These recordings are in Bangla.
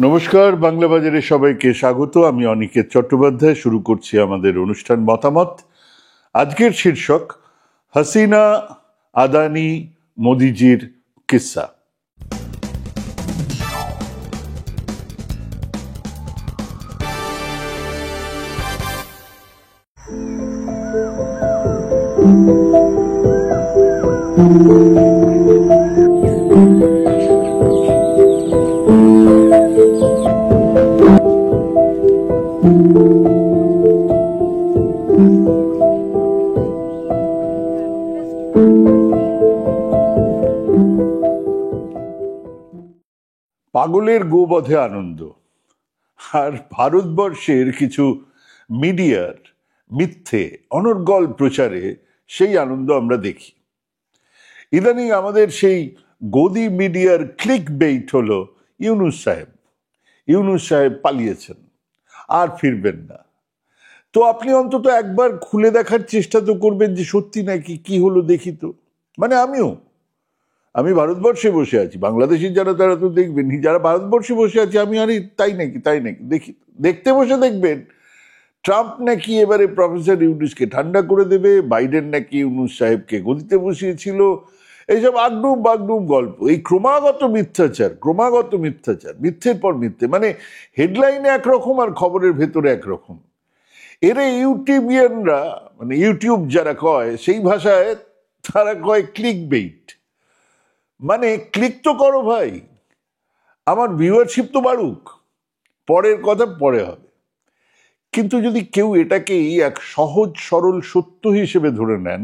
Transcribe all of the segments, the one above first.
নমস্কার, বাংলা বাজারে সবাইকে স্বাগত। আমি অনিকেত চট্টোপাধ্যায়। শুরু করছি আমাদের অনুষ্ঠান মতামত। আজকের শীর্ষক হাসিনা, আদানি, মোদিজির কিসসা। পাগলের গোবধে আনন্দ, আর ভারতবর্ষের কিছু মিডিয়ার মিথ্যে অনর্গল প্রচারে সেই আনন্দ আমরা দেখি। ইদানিং আমাদের সেই গদি মিডিয়ার ক্লিক বেইট হলো ইউনূস সাহেব। ইউনূস সাহেব পালিয়েছেন, আর ফিরবেন না। তো আপনি অন্তত একবার খুলে দেখার চেষ্টা তো করবেন যে সত্যি নাকি, কি হলো দেখি তো। মানে আমি ভারতবর্ষে বসে আছি, বাংলাদেশি যারা তারা তো দেখবেন, যারা ভারতবর্ষে বসে আছে আমি আরে তাই নাকি দেখি। দেখতে বসে দেখবেন ট্রাম্প নাকি এবারে প্রফেসর ইউনূসকে ঠান্ডা করে দেবে, বাইডেন নাকি ইউনূস সাহেবকে গদিতে বসিয়েছিল। এইসব আগডুম বাগডুম গল্প, এই ক্রমাগত মিথ্যাচার, মিথ্যের পর মিথ্যে। মানে হেডলাইনে একরকম আর খবরের ভেতরে একরকম। এরা ইউটিউবিয়ানরা, মানে ইউটিউব যারা কয় সেই ভাষায় তারা কয় ক্লিক বেইট। মানে ক্লিক তো করো ভাই, আমার ভিউয়ারশিপ তো বাড়ুক, পরের কথা পরে হবে। কিন্তু যদি কেউ এটাকেই এক সহজ সরল সত্য হিসেবে ধরে নেন,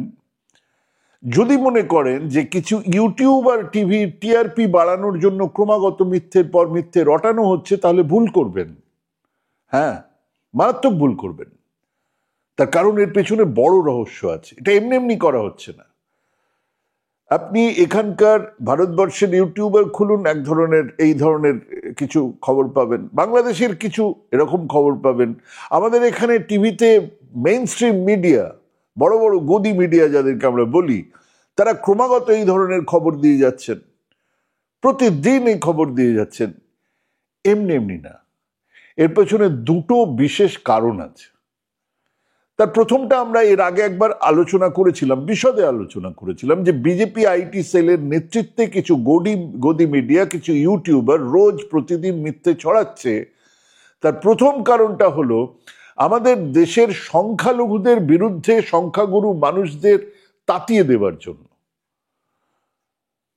যদি মনে করেন যে কিছু ইউটিউব আর টিভি টিআরপি বাড়ানোর জন্য ক্রমাগত মিথ্যের পর মিথ্যে রটানো হচ্ছে, তাহলে ভুল করবেন। হ্যাঁ, মারাত্মক ভুল করবেন। তার কারণ এর পেছনে বড় রহস্য আছে। এটা এমনি এমনি করা হচ্ছে না। আপনি এখানকার ভারতবর্ষের ইউটিউবার খুলুন, এই ধরনের কিছু খবর পাবেন। বাংলাদেশের কিছু এরকম খবর পাবেন। আমাদের এখানে টিভিতে মেইন স্ট্রিম মিডিয়া, বড় বড় গদি মিডিয়া যাদেরকে আমরা বলি, তারা ক্রমাগত এই ধরনের খবর দিয়ে যাচ্ছেন, প্রতিদিন এই খবর দিয়ে যাচ্ছেন। এমনি এমনি না, এর পেছনে দুটো বিশেষ কারণ আছে। তার প্রথমটা আমরা এর আগে একবার বিশদে আলোচনা করেছিলাম যে বিজেপি আইটি সেলের নেতৃত্বে কিছু গদি মিডিয়া, কিছু ইউটিউবার রোজ প্রতিদিন মিথ্যে ছড়াচ্ছে। তার প্রথম কারণটা হলো আমাদের দেশের সংখ্যালঘুদের বিরুদ্ধে সংখ্যাগুরু মানুষদের তাতিয়ে দেওয়ার জন্য।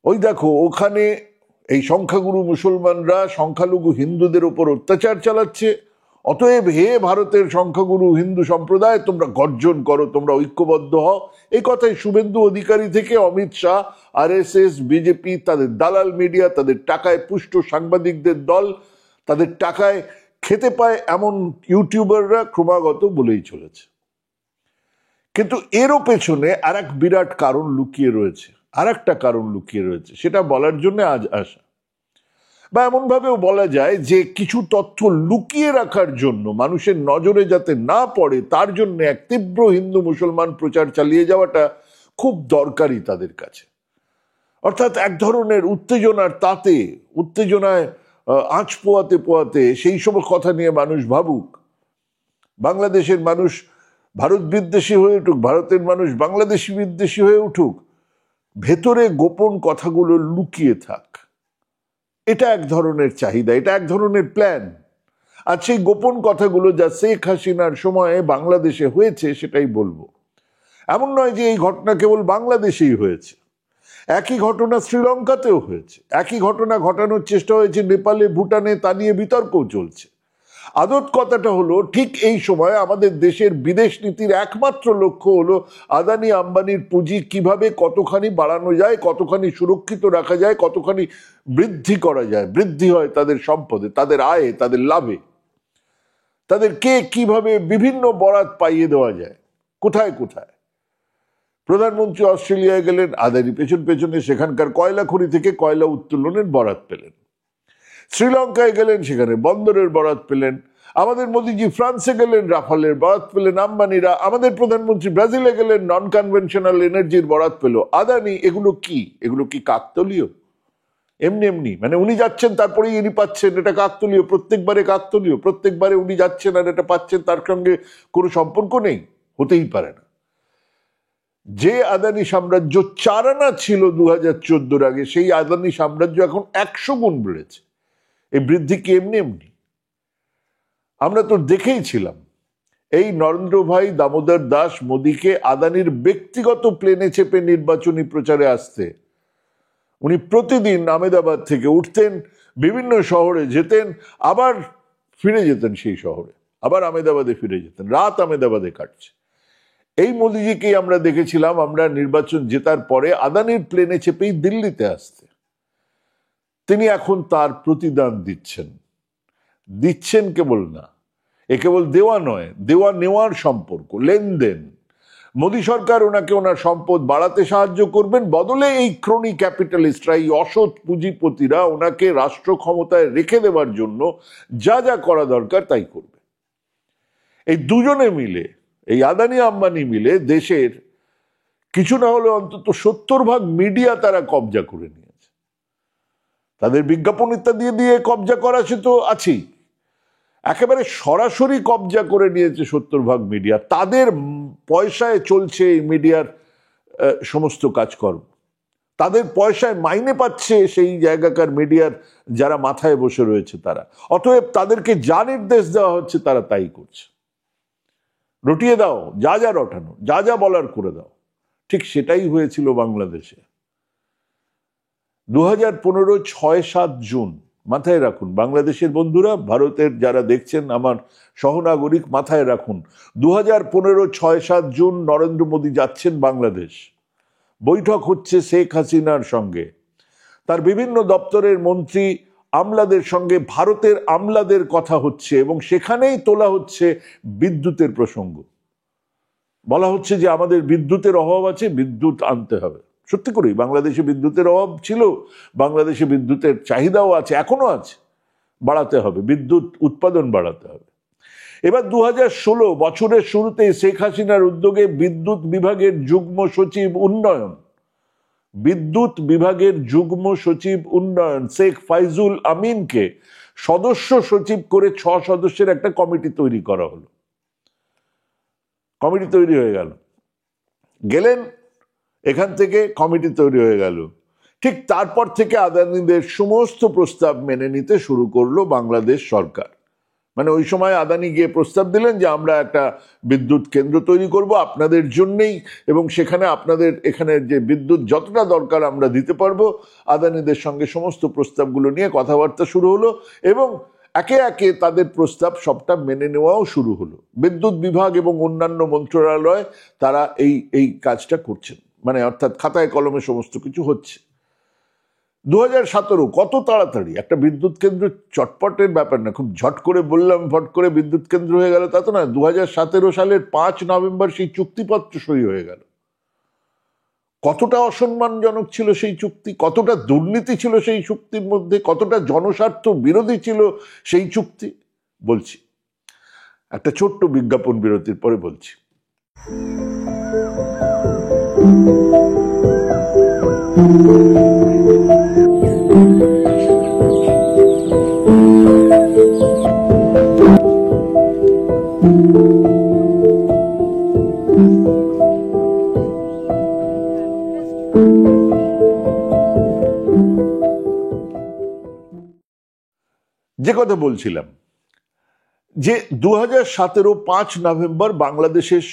ওই দেখো, ওখানে এই সংখ্যাগুরু মুসলমানরা সংখ্যালঘু হিন্দুদের উপর অত্যাচার চালাচ্ছে, অতএব হে ভারতের সংখ্যাগুরু হিন্দু সম্প্রদায়, তোমরা গর্জন করো, তোমরা ঐক্যবদ্ধ হও। এই কথাই শুভেন্দু অধিকারী থেকে অমিত শাহ, আরএসএস, বিজেপি, তাদের দালাল মিডিয়া, তাদের টাকায় পুষ্ট সাংবাদিকদের দল, তাদের টাকায় খেতে পায় এমন ইউটিউবাররা ক্রমাগত বলেই চলেছে। কিন্তু এরও পেছনে আর এক বিরাট কারণ লুকিয়ে রয়েছে, সেটা বলার জন্য আজ আসা। বা এমন ভাবেও বলা যায় যে কিছু তথ্য লুকিয়ে রাখার জন্য, মানুষের নজরে যাতে না পড়ে, তার জন্য এক তীব্র হিন্দু মুসলমান প্রচার চালিয়ে যাওয়াটা খুব দরকারি তাদের কাছে। অর্থাৎ এক ধরনের উত্তেজনায় আঁচ পোয়াতে সেই সব কথা নিয়ে মানুষ ভাবুক। বাংলাদেশের মানুষ ভারত বিদ্বেষী হয়ে উঠুক, ভারতের মানুষ বাংলাদেশি বিদ্বেষী হয়ে উঠুক, ভেতরে গোপন কথাগুলো লুকিয়ে থাক। এটা এক ধরনের চাহিদা, এটা এক ধরনের প্ল্যান। আর সেই গোপন কথাগুলো যা শেখ হাসিনার সময়ে বাংলাদেশে হয়েছে সেটাই বলবো। এমন নয় যে এই ঘটনা কেবল বাংলাদেশেই হয়েছে, একই ঘটনা শ্রীলঙ্কাতেও হয়েছে, একই ঘটনা ঘটানোর চেষ্টা হয়েছে নেপালে, ভুটানে, তা নিয়ে বিতর্কও চলছে। আদত কথাটা হলো, ঠিক এই সময় আমাদের দেশের বিদেশ নীতির একমাত্র লক্ষ্য হলো আদানি আম্বানির পুঁজি কিভাবে কতখানি বাড়ানো যায়, কতখানি সুরক্ষিত রাখা যায়, কতখানি বৃদ্ধি করা যায়, বৃদ্ধি হয় তাদের সম্পদে, তাদের আয়ে, তাদের লাভে, তাদেরকে কিভাবে বিভিন্ন বরাত পাইয়ে দেওয়া যায়, কোথায় কোথায়। প্রধানমন্ত্রী অস্ট্রেলিয়ায় গেলেন, আদানি পেছনে সেখানকার কয়লা খনি থেকে কয়লা উত্তোলনের বরাত পেলেন। শ্রীলঙ্কায় গেলেন, সেখানে বন্দরের বরাত পেলেন। আমাদের মোদিজি ফ্রান্সে গেলেন, রাফালের বরাত পেলেন আম্বানিরা। আমাদের প্রধানমন্ত্রী ব্রাজিলে গেলেন, নন কনভেনশনাল এনার্জির বরাত পেল আদানি। এগুলো কি কাকতলীয়? এমনি এমনি, মানে উনি যাচ্ছেন তারপরেই ইনি পাচ্ছেন, এটা কাকতলীয়, প্রত্যেকবারে কাকতলীয়, প্রত্যেকবারে উনি যাচ্ছেন আর এটা পাচ্ছেন, তার সঙ্গে কোনো সম্পর্ক নেই, হতেই পারে না। যে আদানি সাম্রাজ্য 4 আনা ছিল 2014 আগে, সেই আদানি সাম্রাজ্য এখন 100 গুণ বেড়েছে। এই বৃদ্ধি কি এমনি এমনি? আমরা তো দেখেই ছিলাম এই নরেন্দ্র ভাই দামোদর দাস মোদীকে আদানির ব্যক্তিগত প্লেনে চেপে নির্বাচনী প্রচারে আসতে, উনি প্রতিদিন আহমেদাবাদ থেকে উঠতেন, বিভিন্ন শহরে যেতেন, আবার ফিরে যেতেন সেই শহরে, আবার আহমেদাবাদে ফিরে যেতেন, রাত আহমেদাবাদে কাটছে। এই মোদিজিকেই আমরা দেখেছিলাম আমরা নির্বাচন জেতার পরে আদানির প্লেনে চেপেই দিল্লিতে আসতে। তিনি এখন তার প্রতিদান দিচ্ছেন কেবল না, এ কেবল দেওয়া নয়, দেওয়া নেওয়ার সম্পর্ক, লেনদেন। মোদী সরকার ওনাকে ওনার সম্পদ বাড়াতে সাহায্য করবেন, বদলে এই ক্রনি ক্যাপিটালিস্টরা, এই অসৎ পুঁজিপতিরা ওনাকে রাষ্ট্র ক্ষমতায় রেখে দেওয়ার জন্য যা যা করা দরকার তাই করবে। এই দুজনে মিলে, এই আদানি আম্বানি মিলে দেশের কিছু না হলে অন্তত 70% মিডিয়া তারা কবজা করে নিয়েছে। তাদের বিজ্ঞাপন ইত্যাদি দিয়ে কবজা করা সে তো আছেই, একেবারে সরাসরি কবজা করে নিয়েছে 70% মিডিয়া। তাদের পয়সায় চলছে এই মিডিয়ার সমস্ত কাজকর্ম, তাদের পয়সায় মাইনে পাচ্ছে সেই জায়গাকার মিডিয়ার যারা মাথায় বসে রয়েছে তারা। অতএব তাদেরকে যা নির্দেশ দেওয়া হচ্ছে তারা তাই করছে। রটিয়ে দাও, যা যা রটানো, যা যা বলার করে দাও। ঠিক সেটাই হয়েছিল বাংলাদেশে 2015 6-7 জুন। মাথায় রাখুন বাংলাদেশের বন্ধুরা, ভারতের যারা দেখছেন আমার সহনাগরিক, মাথায় রাখুন 2015 6-7 জুন নরেন্দ্র মোদী যাচ্ছেন বাংলাদেশ। বৈঠক হচ্ছে শেখ হাসিনার সঙ্গে, তার বিভিন্ন দপ্তরের মন্ত্রী আমলাদের সঙ্গে ভারতের আমলাদের কথা হচ্ছে, এবং সেখানেই তোলা হচ্ছে বিদ্যুতের প্রসঙ্গ। বলা হচ্ছে যে আমাদের বিদ্যুতের অভাব আছে, বিদ্যুৎ আনতে হবে। সত্যি করেই বাংলাদেশে বিদ্যুতের অভাব ছিল, বাংলাদেশে বিদ্যুতের চাহিদাও আছে, এখনো আছে, বাড়াতে হবে, বিদ্যুৎ উৎপাদন বাড়াতে হবে। এবার 2016 বছরের শুরুতে শেখ হাসিনার উদ্যোগে বিদ্যুৎ বিভাগের যুগ্ম সচিব উন্নয়ন, বিদ্যুৎ বিভাগের যুগ্ম সচিব উন্নয়ন শেখ ফাইজুল আমিনকে সদস্য সচিব করে 6 সদস্যের একটা কমিটি তৈরি করা হলো। কমিটি তৈরি হয়ে গেলেন এখান থেকে, কমিটি তৈরি হয়ে গেল। ঠিক তারপর থেকে আদানিদের সমস্ত প্রস্তাব মেনে নিতে শুরু করলো বাংলাদেশ সরকার। মানে ওই সময় আদানি গিয়ে প্রস্তাব দিলেন যে আমরা একটা বিদ্যুৎ কেন্দ্র তৈরি করব আপনাদের জন্যেই, এবং সেখানে আপনাদের এখানে যে বিদ্যুৎ যতটা দরকার আমরা দিতে পারবো। আদানিদের সঙ্গে সমস্ত প্রস্তাবগুলো নিয়ে কথাবার্তা শুরু হলো, এবং একে একে তাদের প্রস্তাব সবটা মেনে নেওয়াও শুরু হলো। বিদ্যুৎ বিভাগ এবং অন্যান্য মন্ত্রণালয় তারা এই কাজটা করছেন, মানে অর্থাৎ খাতায় কলমে সমস্ত কিছু হচ্ছে। 2017 কত তাড়াতাড়ি একটা বিদ্যুৎ কেন্দ্র, চটপটের ব্যাপার না, খুব ঝট করে বললাম ফট করে বিদ্যুৎ কেন্দ্র হয়ে গেল তা তো না। 2017 সালের 5 নভেম্বর সেই চুক্তিপত্র সই হয়ে গেল। কতটা অসম্মানজনক ছিল সেই চুক্তি, কতটা দুর্নীতি ছিল সেই চুক্তির মধ্যে, কতটা জনস্বার্থ বিরোধী ছিল সেই চুক্তি, বলছি। একটা ছোট্ট বিজ্ঞাপন বিরতির পরে বলছি। যে কথা বলছিলাম যে 2017 5 নভেম্বর বাংলাদেশের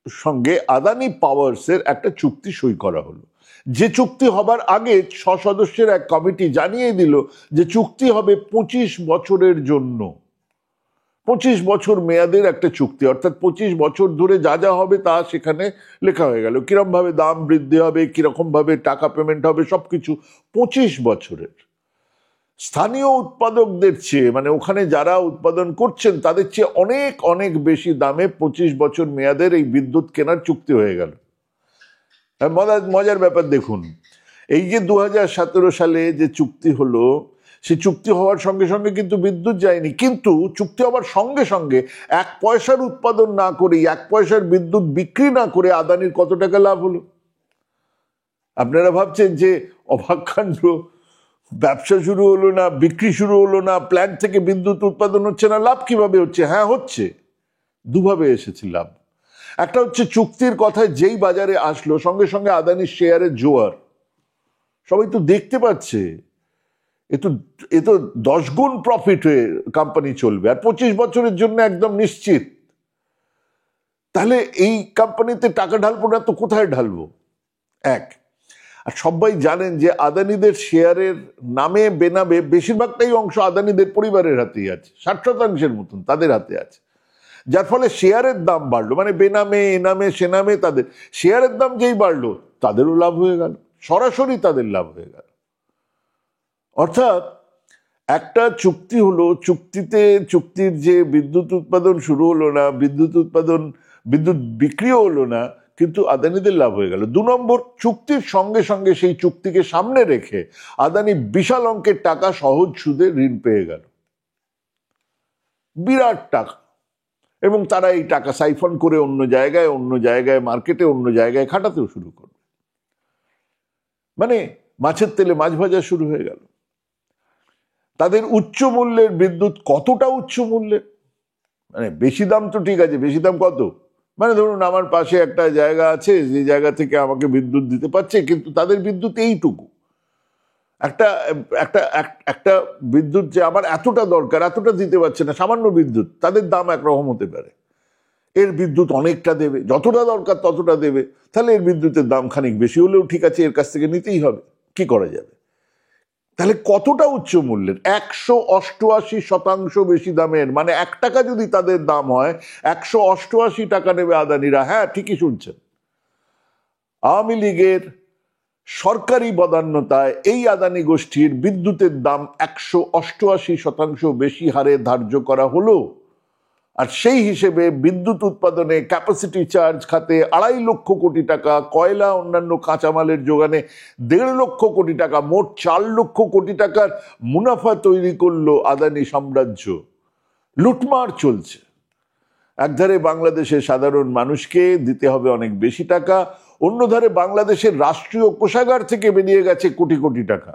সঙ্গে আদানি পাওয়ার্সের একটা চুক্তি সই করা হলো। যে চুক্তি হবার আগে 6 সদস্যের এক কমিটি জানিয়ে দিল যে চুক্তি হবে 25 বছরের জন্য। 25 বছর মেয়াদের একটা চুক্তি, অর্থাৎ 25 বছর ধরে যা যা হবে তা সেখানে লেখা হয়ে গেল। কিরকম ভাবে দাম বৃদ্ধি হবে, কিরকম ভাবে টাকা পেমেন্ট হবে, সবকিছু 25 বছরের। স্থানীয় উৎপাদকদের চেয়ে, মানে ওখানে যারা উৎপাদন করছেন তাদের চেয়ে অনেক অনেক বেশি দামে 25 বছর মেয়াদের এই বিদ্যুৎ কেনার চুক্তি হয়ে গেল। মজার ব্যাপার দেখুন, এই যে 2017 সালে যে চুক্তি হলো, সে চুক্তি হওয়ার সঙ্গে সঙ্গে কিন্তু বিদ্যুৎ যায়নি, কিন্তু চুক্তি হওয়ার সঙ্গে সঙ্গে 1 পয়সার উৎপাদন না করে, 1 পয়সার বিদ্যুৎ বিক্রি না করে আদানির কত টাকা লাভ হলো। আপনারা ভাবছেন যে অবাক কাণ্ড, ব্যবসা শুরু হলো না, বিক্রি শুরু হলো না, প্ল্যান্ট থেকে বিদ্যুৎ উৎপাদন হচ্ছে না, লাভ কিভাবে হচ্ছে? হ্যাঁ হচ্ছে, দুভাবে এসেছে লাভ। একটা হচ্ছে চুক্তির কথায় যেই বাজারে আসলো সঙ্গে সঙ্গে আদানির শেয়ারের জোয়ার, সবাই তো দেখতে পাচ্ছে এ তো 10 গুণ প্রফিট হয়ে কোম্পানি চলবে, আর 25 বছরের জন্য একদম নিশ্চিত। তাহলে এই কোম্পানিতে টাকা ঢালবো না তো কোথায় ঢালবো? এক। আর সবাই জানেন যে আদানিদের শেয়ারের নামে বেনামে বেশিরভাগটাই অংশ আদানিদের পরিবারের হাতেই আছে, 60% মতন তাদের হাতে আছে, যার ফলে শেয়ারের দাম বাড়লো, মানে বেনামে এনামে সেনামে তাদের শেয়ারের দাম যেই বাড়লো তাদেরও লাভ হয়ে গেল, সরাসরি তাদের লাভ হয়ে গেল। অর্থাৎ একটা চুক্তি হলো, চুক্তির যে বিদ্যুৎ উৎপাদন শুরু হলো না, বিদ্যুৎ বিক্রিও হলো না, কিন্তু আদানিদের লাভ হয়ে গেল। 2 নম্বর, চুক্তির সঙ্গে সঙ্গে সেই চুক্তিকে সামনে রেখে আদানি বিশাল অঙ্কের টাকা সহজ সুদে ঋণ পেয়ে গেল, বিরাট টাকা, এবং তারা এই টাকা সাইফন করে অন্য জায়গায় মার্কেটে অন্য জায়গায় খাটাতেও শুরু করবে। মানে মাছের তেলে মাছ ভাজা শুরু হয়ে গেল। তাদের উচ্চ মূল্যের বিদ্যুৎ, কতটা উচ্চ মূল্যের, মানে বেশি দাম তো ঠিক আছে, বেশি দাম কত? মানে ধরুন আমার পাশে একটা জায়গা আছে, যে জায়গা থেকে আমাকে বিদ্যুৎ দিতে পারছে, কিন্তু তাদের বিদ্যুৎ এইটুকু, একটা একটা একটা বিদ্যুৎ যে আমার এতটা দরকার এতটা দিতে পারছে না, সামান্য বিদ্যুৎ, তাদের দাম একরকম হতে পারে। এর বিদ্যুৎ অনেকটা দেবে, যতটা দরকার ততটা দেবে, তাহলে এর বিদ্যুতের দাম খানিক বেশি হলেও ঠিক আছে, এর কাছ থেকে নিতেই হবে, কি করা যাবে? তাহলে কতটা উচ্চ মূল্যের? 188% বেশি দামের, মানে 1 টাকা যদি তাদের দাম হয়, 188 টাকা নেবে আদানিরা। হ্যাঁ ঠিকই শুনছেন, আওয়ামী লীগের সরকারি বদান্যতায় এই আদানি গোষ্ঠীর বিদ্যুতের দাম 188% বেশি হারে ধার্য করা হলো। আর সেই হিসেবে বিদ্যুৎ উৎপাদনে ক্যাপাসিটি চার্জ খাতে 2.5 লক্ষ কোটি টাকা, কয়লা অন্যান্য কাঁচামালের যোগানে 1.5 লক্ষ কোটি টাকা, মোট 4 লক্ষ কোটি টাকার মুনাফা তৈরি করলো আদানি সাম্রাজ্য। লুটমার চলছে। একধারে বাংলাদেশের সাধারণ মানুষকে দিতে হবে অনেক বেশি টাকা, অন্যধারে বাংলাদেশের রাষ্ট্রীয় কোষাগার থেকে বেরিয়ে গেছে কোটি কোটি টাকা।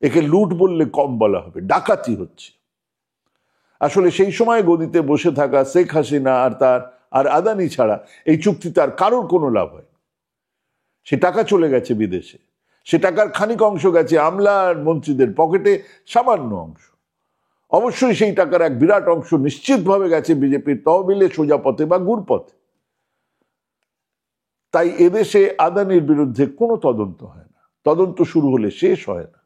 একে লুট বললে কম বলা হবে, ডাকাতি হচ্ছে। আসলে সেই সময় গদিতে বসে থাকা শেখ হাসিনা আর আদানি ছাড়া এই চুক্তিতে আর কারোর কোনো লাভ হয়। সে টাকা চলে গেছে বিদেশে, সে টাকার খানিক অংশ গেছে আমলা আর মন্ত্রীদের পকেটে, সামান্য অংশ। অবশ্যই সেই টাকার এক বিরাট অংশ নিশ্চিতভাবে গেছে বিজেপির তহবিলে, সোজা পথে বা ঘুরপথে। তাই এদেশে আদানির বিরুদ্ধে কোনো তদন্ত হয় না, তদন্ত শুরু হলে শেষ হয় না।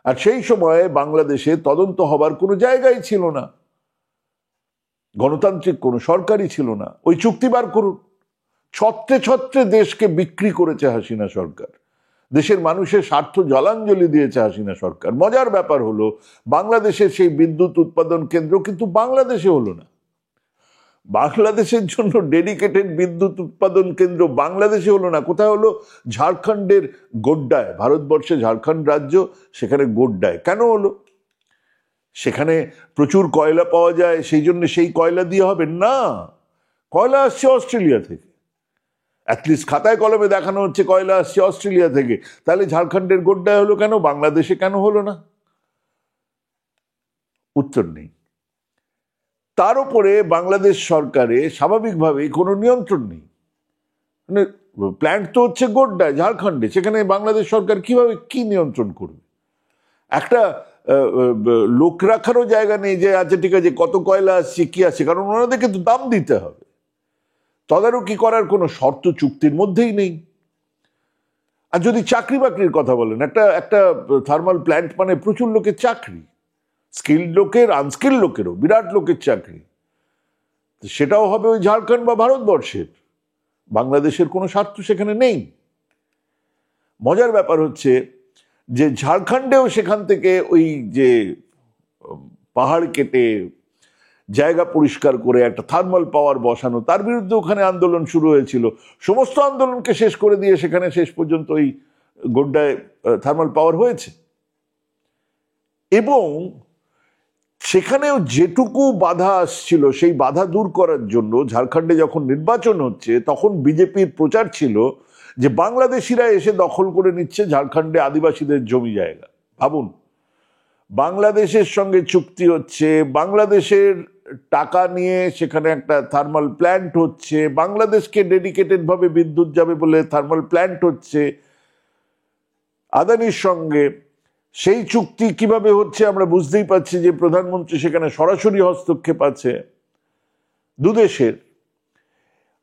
আর সেই সময়ে বাংলাদেশে তদন্ত হবার কোনো জায়গাই ছিল না, গণতান্ত্রিক কোনো সরকারই ছিল না। ওই চুক্তি বার করুন, ছত্রে ছত্রে দেশকে বিক্রি করেছে হাসিনা সরকার, দেশের মানুষের স্বার্থ জলাঞ্জলি দিয়েছে হাসিনা সরকার। মজার ব্যাপার হলো, বাংলাদেশের সেই বিদ্যুৎ উৎপাদন কেন্দ্র কিন্তু বাংলাদেশে হলো না। বাংলাদেশের জন্য ডেডিকেটেড বিদ্যুৎ উৎপাদন কেন্দ্র বাংলাদেশে হলো না, কোথায় হলো? ঝাড়খণ্ডের গোড্ডায়। ভারতবর্ষে ঝাড়খণ্ড রাজ্য, সেখানে গোড্ডায়। কেন হলো? সেখানে প্রচুর কয়লা পাওয়া যায়, সেই জন্য সেই কয়লা দিয়ে হবে না। কয়লা আসছে অস্ট্রেলিয়া থেকে, অ্যাটলিস্ট খাতায় কলমে দেখানো হচ্ছে কয়লা আসছে অস্ট্রেলিয়া থেকে। তাহলে ঝাড়খণ্ডের গোড্ডায় হলো কেন, বাংলাদেশে কেন হলো না? উত্তর নেই। তার উপরে বাংলাদেশ সরকারে স্বাভাবিকভাবেই কোনো নিয়ন্ত্রণ নেই। মানে প্ল্যান্ট তো হচ্ছে গোড্ডায়, ঝাড়খণ্ডে, সেখানে বাংলাদেশ সরকার কিভাবে কি নিয়ন্ত্রণ করবে? একটা লোক রাখারও জায়গা নেই যে আচ্ছা ঠিক আছে কত কয়লা আসছে কি আছে, কারণ ওনাদেরকে তো দাম দিতে হবে। তদারকি করার কোনো শর্ত চুক্তির মধ্যেই নেই। আর যদি চাকরি বাকরির কথা বলেন, একটা থার্মাল প্ল্যান্ট মানে প্রচুর লোকের চাকরি, স্কিল্ড লোকের, আনস্কিল্ড লোকেরও বিরাট লোকের চাকরি। সেটাও হবে ওই ঝাড়খণ্ড বা ভারতবর্ষের, বাংলাদেশের কোনো স্বার্থ সেখানে নেই। মজার ব্যাপার হচ্ছে যে ঝাড়খণ্ডেও সেখান থেকে ওই যে পাহাড় কেটে জায়গা পরিষ্কার করে একটা থার্মাল পাওয়ার বসানো, তার বিরুদ্ধে ওখানে আন্দোলন শুরু হয়েছিল। সমস্ত আন্দোলনকে শেষ করে দিয়ে সেখানে শেষ পর্যন্ত ওই গোড্ডায় থার্মাল পাওয়ার হয়েছে। এবং সেখানেও যেটুকু বাধা আসছিল সেই বাধা দূর করার জন্য ঝাড়খণ্ডে যখন নির্বাচন হচ্ছে তখন বিজেপির প্রচার ছিল যে বাংলাদেশিরা এসে দখল করে নিচ্ছে ঝাড়খণ্ডে আদিবাসীদের জমি জায়গা। ভাবুন, বাংলাদেশের সঙ্গে চুক্তি হচ্ছে, বাংলাদেশের টাকা নিয়ে সেখানে একটা থার্মাল প্ল্যান্ট হচ্ছে, বাংলাদেশকে ডেডিকেটেড ভাবে বিদ্যুৎ যাবে বলে থার্মাল প্ল্যান্ট হচ্ছে আদানির সঙ্গে। সেই চুক্তি কিভাবে হচ্ছে আমরা বুঝতেই পারছি যে প্রধানমন্ত্রী সেখানে সরাসরি হস্তক্ষেপ আছে দুদেশের।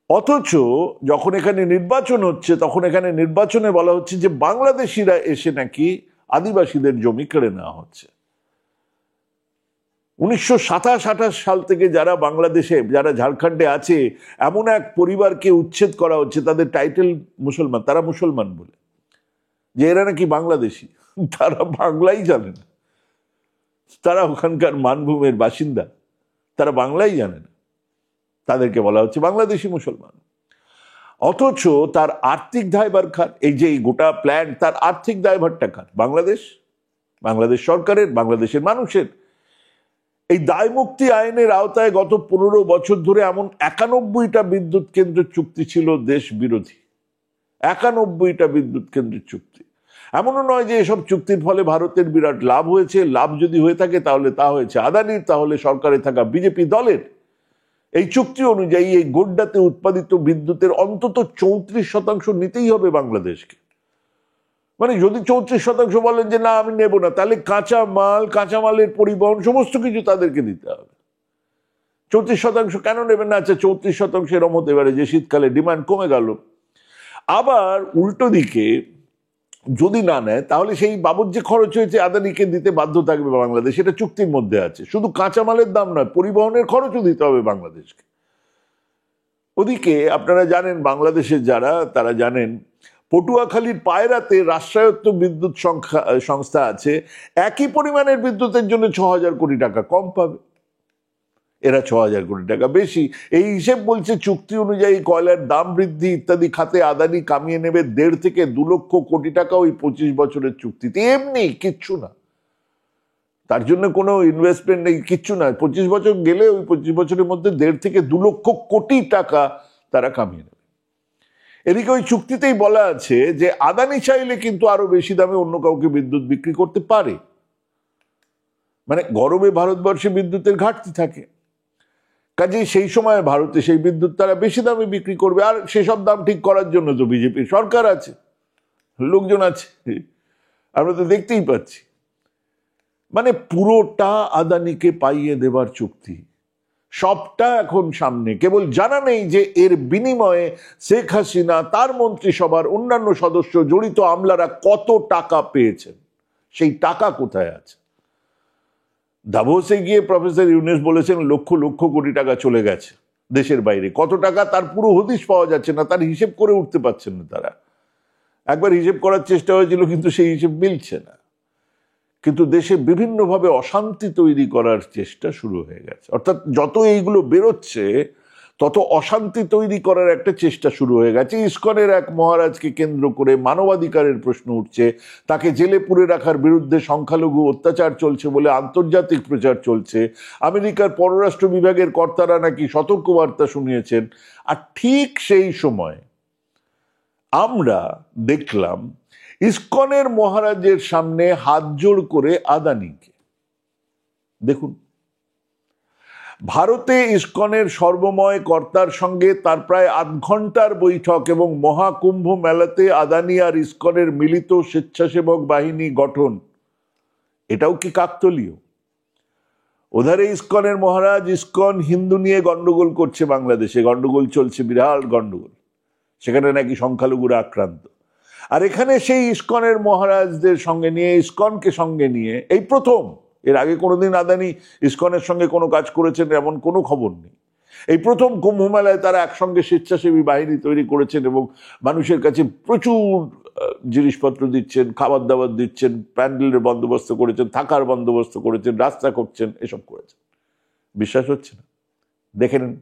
অথচ যখন এখানে নির্বাচন হচ্ছে তখন এখানে নির্বাচনে বলা হচ্ছে যে বাংলাদেশিরা এসে নাকি আদিবাসীদের জমি কেড়ে নেওয়া হচ্ছে। 1927-28 সাল থেকে যারা বাংলাদেশে, যারা ঝাড়খণ্ডে আছে, এমন এক পরিবারকে উচ্ছেদ করা হচ্ছে, তাদের টাইটেল মুসলমান, তারা মুসলমান বলে, যে এরা নাকি বাংলাদেশি। তারা বাংলাই জানে না, তারা ওখানকার মানভূমের বাসিন্দা, তারা বাংলাই জানে না, তাদেরকে বলা হচ্ছে বাংলাদেশি মুসলমান। অথচ তার আর্থিক দায়ভার কার? এই যে গোটা প্ল্যান, তার আর্থিক দায়ভারটা কার? বাংলাদেশ সরকারের, বাংলাদেশের মানুষের। এই দায়মুক্তি আইনের আওতায় গত 15 বছর ধরে এমন 91টা বিদ্যুৎ কেন্দ্রের চুক্তি ছিল দেশ বিরোধী। 91টা বিদ্যুৎ কেন্দ্রের চুক্তি। এমনও নয় যে এসব চুক্তির ফলে ভারতের বিরাট লাভ হয়েছে। লাভ যদি হয়ে থাকে তাহলে তা হয়েছে আদানির, তাহলে সরকারে থাকা বিজেপি দলের। এই চুক্তি অনুযায়ী এই গোড্ডাতে উৎপাদিত বিদ্যুতের অন্তত 34% নিতেই হবে বাংলাদেশকে। মানে যদি 34% বলেন যে না আমি নেব না, তাহলে কাঁচামালের পরিবহন সমস্ত কিছু তাদেরকে দিতে হবে। 34% কেন নেবেন না? আচ্ছা 34% এরম হতে পারে যে শীতকালে ডিমান্ড কমে গেল। আবার উল্টো দিকে যদি না নেয় তাহলে সেই বাবদ যে খরচ হয়েছে আদানিকে দিতে বাধ্য থাকবে বাংলাদেশ, এটা চুক্তির মধ্যে আছে। শুধু কাঁচামালের দাম নয়, পরিবহনের খরচও দিতে হবে বাংলাদেশকে। ওদিকে আপনারা জানেন, বাংলাদেশের যারা, তারা জানেন পটুয়াখালীর পায়রাতে রাষ্ট্রায়ত্ত বিদ্যুৎ সংস্থা আছে, একই পরিমাণের বিদ্যুতের জন্য 6,000 কোটি টাকা কম পাবে, এরা 6,000 কোটি টাকা বেশি। এই হিসেব বলছে চুক্তি অনুযায়ী কয়লার দাম বৃদ্ধি ইত্যাদি খাতে আদানি কামিয়ে নেবে 1.5 থেকে 2 লক্ষ কোটি টাকা ওই 25 বছরের চুক্তিতে। এমনি কিচ্ছু না, তার জন্য কোনো ইনভেস্টমেন্ট নেই, কিচ্ছু না। 25 বছর গেলে ওই 25 বছরের মধ্যে 1.5 থেকে 2 লক্ষ কোটি টাকা তারা কামিয়ে নেবে। এদিকে ওই চুক্তিতেই বলা আছে যে আদানি চাইলে কিন্তু আরো বেশি দামে অন্য কাউকে বিদ্যুৎ বিক্রি করতে পারে। মানে গরমে ভারতবর্ষে বিদ্যুতের ঘাটতি থাকে, কাজেই সেই সময় ভারতে সেই বিদ্যুৎ তারা বেশি দামে বিক্রি করবে। আর সেসব দাম ঠিক করার জন্য তো বিজেপির সরকার আছে, লোকজন আছে, আমরা তো দেখতেই পাচ্ছি। মানে পুরোটা আদানিকে পাইয়ে দেবার চুক্তি, সবটা এখন সামনে। কেবল জানা নেই যে এর বিনিময়ে শেখ হাসিনা, তার মন্ত্রিসভার অন্যান্য সদস্য, জড়িত আমলারা কত টাকা পেয়েছেন, সেই টাকা কোথায় আছে। দাভোসে গিয়ে প্রফেসর ইউনূস বলেছেন লক্ষ লক্ষ কোটি টাকা চলে গেছে দেশের বাইরে। কত টাকা তার পুরো হদিশ পাওয়া যাচ্ছে না, তার হিসেব করে উঠতে পারছেন না তারা। একবার হিসেব করার চেষ্টা হয়েছিল কিন্তু সেই হিসেব মিলছে না। কিন্তু দেশে বিভিন্নভাবে অশান্তি তৈরি করার চেষ্টা শুরু হয়ে গেছে। অর্থাৎ যত এইগুলো বেরোচ্ছে তত অশান্তি তৈরি করার একটা চেষ্টা শুরু হয়ে গেছে। ইসকনের এক মহারাজকে কেন্দ্র করে মানবাধিকারের প্রশ্ন উঠছে, তাকে জেলে পুরে রাখার বিরুদ্ধে সংখ্যালঘু অত্যাচার চলছে বলে আন্তর্জাতিক প্রচার চলছে। আমেরিকার পররাষ্ট্র বিভাগের কর্তারা নাকি সতর্কবার্তা শুনিয়েছেন। আর ঠিক সেই সময় আমরা দেখলাম ইসকনের মহারাজের সামনে হাত জোড় করে আদানিকে। দেখুন, ভারতে ইসকনের সর্বময় কর্তার সঙ্গে তার প্রায় 8 ঘন্টার বৈঠক এবং মহাকুম্ভ মেলাতে আদানি আর ইসকনের মিলিত স্বেচ্ছাসেবক বাহিনী গঠন, এটাও কি কাকতলীয়? ওধারে ইসকনের মহারাজ ইসকন হিন্দু নিয়ে গন্ডগোল করছে, বাংলাদেশে গন্ডগোল চলছে, বিরাট গন্ডগোল, সেখানে নাকি সংখ্যালঘুরা আক্রান্ত। আর এখানে সেই ইসকনের মহারাজদের সঙ্গে নিয়ে, ইসকনকে সঙ্গে নিয়ে এই প্রথম, এর আগে কোনোদিন আদানি ইসকনের সঙ্গে কোনো কাজ করেছেন এমন কোনো খবর নেই। এই প্রথম কুম্ভ মেলায় তারা একসঙ্গে স্বেচ্ছাসেবী বাহিনী তৈরি করেছেন এবং মানুষের কাছে প্রচুর জিনিসপত্র দিচ্ছেন, খাবার দাবার দিচ্ছেন, প্যান্ডেলের বন্দোবস্ত করেছেন, থাকার বন্দোবস্ত করেছেন, রাস্তা করছেন, এসব করেছেন। বিশ্বাস হচ্ছে না? দেখে নিন।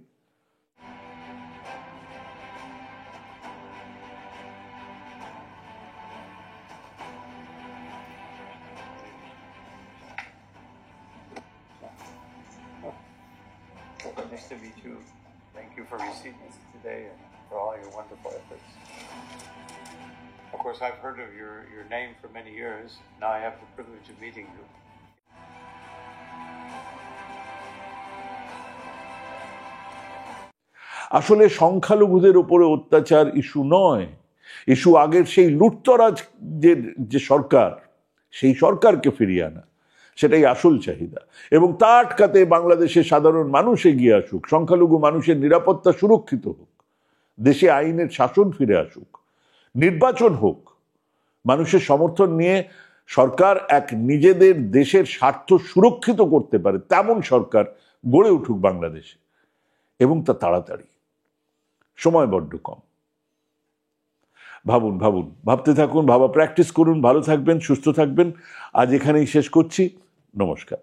Nice to meet you. Thank you for receiving us today and for all your wonderful efforts. course, I've heard of your name for many years. Now I have the privilege of meeting you. আসলে সংখ্যালঘুদের উপরে অত্যাচার ইস্যু নয়, ইস্যু আগের সেই লুটতরাজ যে সরকার, সেই সরকারকে ফিরিয়ে আনা, সেটাই আসল চাহিদা। এবং তা আটকাতে বাংলাদেশের সাধারণ মানুষ এগিয়ে আসুক, সংখ্যালঘু মানুষের নিরাপত্তা সুরক্ষিত হোক, দেশে আইনের শাসন ফিরে আসুক, নির্বাচন হোক, মানুষের সমর্থন নিয়ে সরকার এক নিজেদের দেশের স্বার্থ সুরক্ষিত করতে পারে তেমন সরকার গড়ে উঠুক বাংলাদেশে, এবং তা তাড়াতাড়ি। সময় বড্ড কম। ভাবুন, ভাবতে থাকুন, ভাবা প্র্যাকটিস করুন। ভালো থাকবেন, সুস্থ থাকবেন। আজ এখানেই শেষ করছি। নমস্কার।